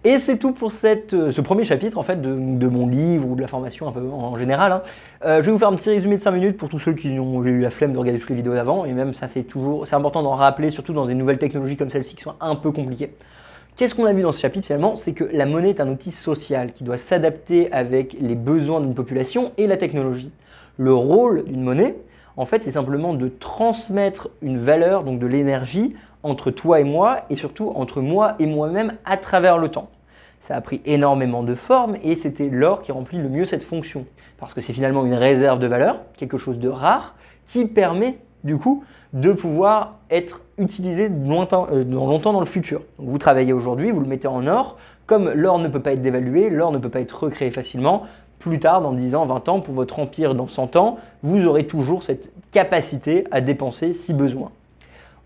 Et c'est tout pour ce premier chapitre en fait de mon livre ou de la formation un peu en général. Hein. Je vais vous faire un petit résumé de 5 minutes pour tous ceux qui ont eu la flemme de regarder toutes les vidéos d'avant. Et même c'est important d'en rappeler, surtout dans des nouvelles technologies comme celle-ci qui sont un peu compliquées. Qu'est-ce qu'on a vu dans ce chapitre finalement? C'est que la monnaie est un outil social qui doit s'adapter avec les besoins d'une population et la technologie. Le rôle d'une monnaie, en fait, c'est simplement de transmettre une valeur, donc de l'énergie, entre toi et moi, et surtout entre moi et moi-même à travers le temps. Ça a pris énormément de formes et c'était l'or qui remplit le mieux cette fonction. Parce que c'est finalement une réserve de valeur, quelque chose de rare, qui permet du coup de pouvoir être utilisé longtemps dans le futur. Donc vous travaillez aujourd'hui, vous le mettez en or, comme l'or ne peut pas être dévalué, l'or ne peut pas être recréé facilement, plus tard, dans 10 ans, 20 ans, pour votre empire dans 100 ans, vous aurez toujours cette capacité à dépenser si besoin.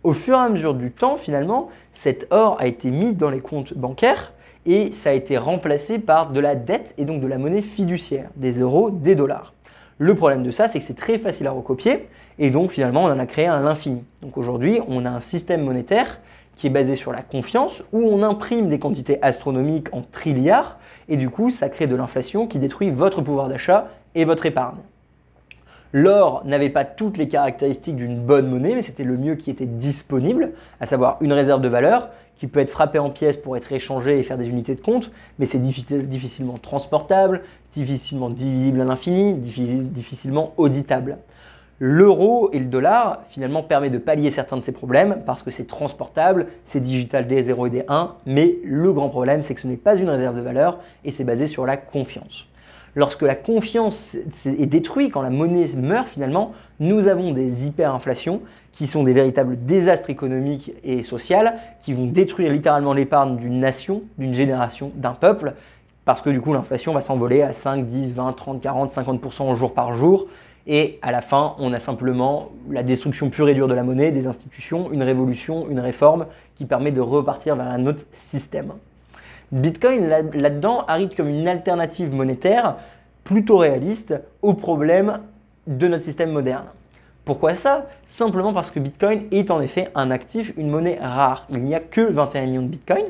Au fur et à mesure du temps, finalement, cet or a été mis dans les comptes bancaires et ça a été remplacé par de la dette et donc de la monnaie fiduciaire, des euros, des dollars. Le problème de ça, c'est que c'est très facile à recopier et donc finalement, on en a créé à l'infini. Donc aujourd'hui, on a un système monétaire qui est basé sur la confiance où on imprime des quantités astronomiques en trilliards et du coup, ça crée de l'inflation qui détruit votre pouvoir d'achat et votre épargne. L'or n'avait pas toutes les caractéristiques d'une bonne monnaie, mais c'était le mieux qui était disponible, à savoir une réserve de valeur qui peut être frappée en pièces pour être échangée et faire des unités de compte, mais c'est difficilement transportable, difficilement divisible à l'infini, difficilement auditable. L'euro et le dollar, finalement, permettent de pallier certains de ces problèmes parce que c'est transportable, c'est digital des 0 et des 1, mais le grand problème, c'est que ce n'est pas une réserve de valeur et c'est basé sur la confiance. Lorsque la confiance est détruite, quand la monnaie meurt finalement, nous avons des hyperinflations qui sont des véritables désastres économiques et sociaux qui vont détruire littéralement l'épargne d'une nation, d'une génération, d'un peuple parce que du coup l'inflation va s'envoler à 5, 10, 20, 30, 40, 50% jour par jour et à la fin on a simplement la destruction pure et dure de la monnaie, des institutions, une révolution, une réforme qui permet de repartir vers un autre système. Bitcoin, là-dedans, arrive comme une alternative monétaire plutôt réaliste aux problèmes de notre système moderne. Pourquoi ça? Simplement parce que Bitcoin est en effet un actif, une monnaie rare. Il n'y a que 21 millions de Bitcoin.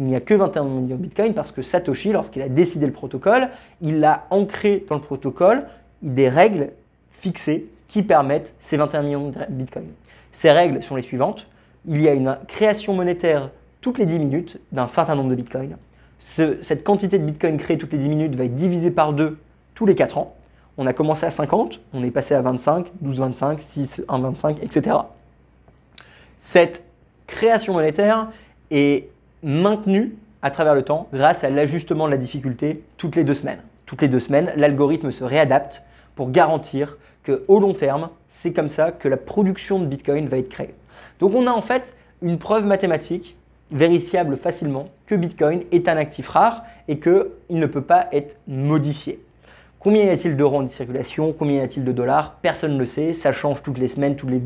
Il n'y a que 21 millions de Bitcoin parce que Satoshi, lorsqu'il a décidé le protocole, il a ancré dans le protocole des règles fixées qui permettent ces 21 millions de Bitcoin. Ces règles sont les suivantes. Il y a une création monétaire toutes les 10 minutes d'un certain nombre de bitcoins. Cette quantité de bitcoins créée toutes les 10 minutes va être divisée par 2 tous les 4 ans. On a commencé à 50, on est passé à 25, 12, 25, 6, 1, 25, etc. Cette création monétaire est maintenue à travers le temps grâce à l'ajustement de la difficulté toutes les 2 semaines. Toutes les 2 semaines, l'algorithme se réadapte pour garantir qu'au long terme, c'est comme ça que la production de bitcoin va être créée. Donc on a en fait une preuve mathématique vérifiable facilement que Bitcoin est un actif rare et qu'il ne peut pas être modifié. Combien y a-t-il d'euros en circulation? Combien y a-t-il de dollars? Personne ne le sait, ça change toutes les semaines, tous les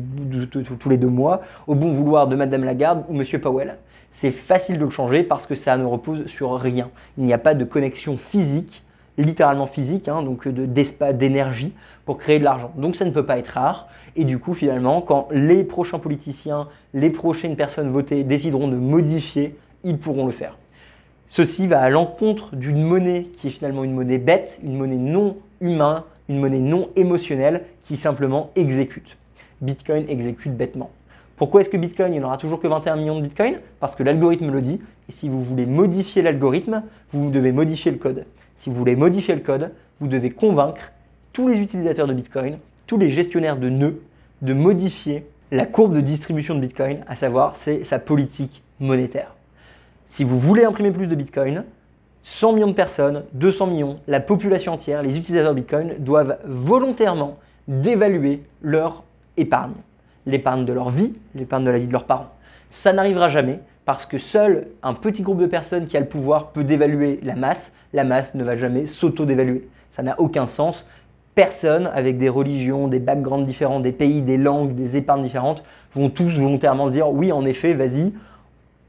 2 mois, au bon vouloir de Madame Lagarde ou Monsieur Powell. C'est facile de le changer parce que ça ne repose sur rien. Il n'y a pas de connexion physique, littéralement physique, donc d'espace, d'énergie pour créer de l'argent. Donc ça ne peut pas être rare. Et du coup, finalement, quand les prochains politiciens, les prochaines personnes votées décideront de modifier, ils pourront le faire. Ceci va à l'encontre d'une monnaie qui est finalement une monnaie bête, une monnaie non humaine, une monnaie non émotionnelle qui simplement exécute. Bitcoin exécute bêtement. Pourquoi est-ce que Bitcoin, il n'y en aura toujours que 21 millions de Bitcoin? Parce que l'algorithme le dit. Et si vous voulez modifier l'algorithme, vous devez modifier le code. Si vous voulez modifier le code, vous devez convaincre tous les utilisateurs de Bitcoin, tous les gestionnaires de nœuds, de modifier la courbe de distribution de Bitcoin, à savoir c'est sa politique monétaire. Si vous voulez imprimer plus de Bitcoin, 100 millions de personnes, 200 millions, la population entière, les utilisateurs de Bitcoin doivent volontairement dévaluer leur épargne. L'épargne de leur vie, l'épargne de la vie de leurs parents. Ça n'arrivera jamais parce que seul un petit groupe de personnes qui a le pouvoir peut dévaluer la masse ne va jamais s'auto-dévaluer. Ça n'a aucun sens. Personne avec des religions, des backgrounds différents, des pays, des langues, des épargnes différentes vont tous volontairement dire oui, en effet, vas-y,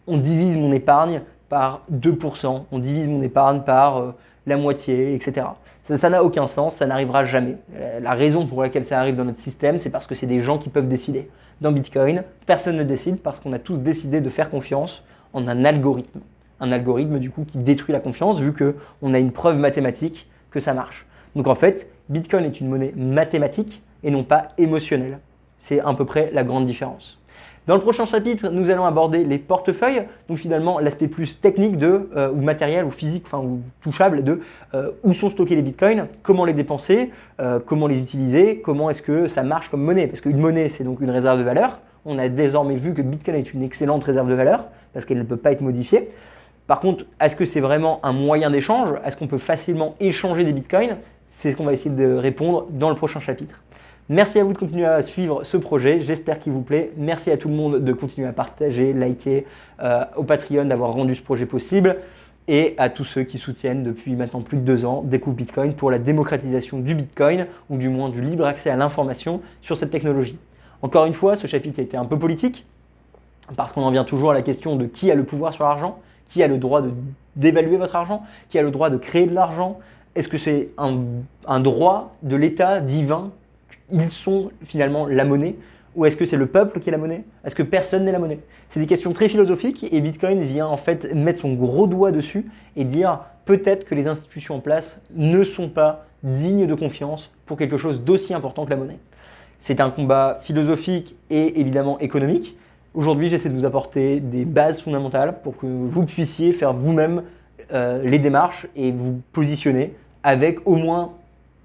on divise mon épargne par 2%, on divise mon épargne par la moitié, etc. Ça n'a aucun sens, ça n'arrivera jamais. La raison pour laquelle ça arrive dans notre système, c'est parce que c'est des gens qui peuvent décider. Dans Bitcoin, personne ne décide parce qu'on a tous décidé de faire confiance en un algorithme. un algorithme du coup qui détruit la confiance vu qu'on a une preuve mathématique que ça marche. Donc en fait, Bitcoin est une monnaie mathématique et non pas émotionnelle. C'est à peu près la grande différence. Dans le prochain chapitre, nous allons aborder les portefeuilles, donc finalement l'aspect plus technique ou matériel ou physique, ou touchable de où sont stockés les bitcoins, comment les dépenser, comment les utiliser, comment est-ce que ça marche comme monnaie. Parce qu'une monnaie, c'est donc une réserve de valeur. On a désormais vu que Bitcoin est une excellente réserve de valeur parce qu'elle ne peut pas être modifiée. Par contre, est-ce que c'est vraiment un moyen d'échange? Est-ce qu'on peut facilement échanger des bitcoins? C'est ce qu'on va essayer de répondre dans le prochain chapitre. Merci à vous de continuer à suivre ce projet, j'espère qu'il vous plaît. Merci à tout le monde de continuer à partager, liker, au Patreon d'avoir rendu ce projet possible et à tous ceux qui soutiennent depuis maintenant plus de 2 ans Découvre Bitcoin pour la démocratisation du Bitcoin ou du moins du libre accès à l'information sur cette technologie. Encore une fois, ce chapitre a été un peu politique parce qu'on en vient toujours à la question de qui a le pouvoir sur l'argent, qui a le droit d'évaluer votre argent, qui a le droit de créer de l'argent. Est-ce que c'est un droit de l'État divin? Ils sont finalement la monnaie, ou est-ce que c'est le peuple qui est la monnaie? Est-ce que personne n'est la monnaie? C'est des questions très philosophiques et Bitcoin vient en fait mettre son gros doigt dessus et dire peut-être que les institutions en place ne sont pas dignes de confiance pour quelque chose d'aussi important que la monnaie. C'est un combat philosophique et évidemment économique. Aujourd'hui, j'essaie de vous apporter des bases fondamentales pour que vous puissiez faire vous-même les démarches et vous positionner avec au moins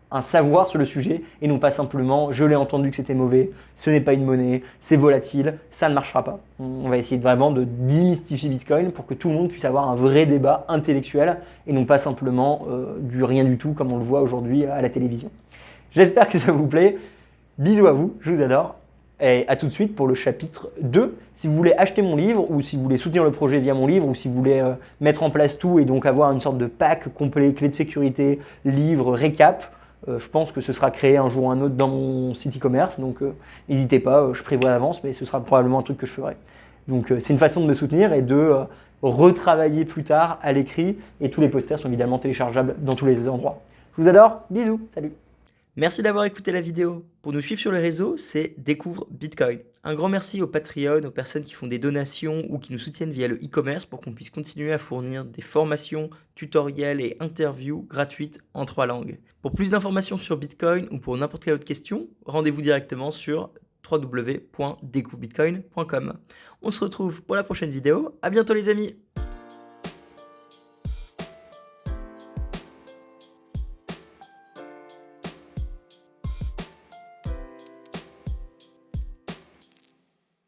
un savoir sur le sujet et non pas simplement je l'ai entendu que c'était mauvais, ce n'est pas une monnaie, c'est volatile, ça ne marchera pas. On va essayer vraiment de démystifier Bitcoin pour que tout le monde puisse avoir un vrai débat intellectuel et non pas simplement du rien du tout comme on le voit aujourd'hui à la télévision. J'espère que ça vous plaît. Bisous à vous, je vous adore. Et à tout de suite pour le chapitre 2. Si vous voulez acheter mon livre ou si vous voulez soutenir le projet via mon livre ou si vous voulez mettre en place tout et donc avoir une sorte de pack complet, clé de sécurité, livre, récap, je pense que ce sera créé un jour ou un autre dans mon site e-commerce. Donc n'hésitez pas, je prévois d'avance, mais ce sera probablement un truc que je ferai. Donc c'est une façon de me soutenir et de retravailler plus tard à l'écrit. Et tous les posters sont évidemment téléchargeables dans tous les endroits. Je vous adore, bisous, salut. Merci d'avoir écouté la vidéo. Pour nous suivre sur les réseaux, c'est Découvre Bitcoin. Un grand merci aux Patreon, aux personnes qui font des donations ou qui nous soutiennent via le e-commerce pour qu'on puisse continuer à fournir des formations, tutoriels et interviews gratuites en 3 langues. Pour plus d'informations sur Bitcoin ou pour n'importe quelle autre question, rendez-vous directement sur www.découvrebitcoin.com. On se retrouve pour la prochaine vidéo. À bientôt les amis!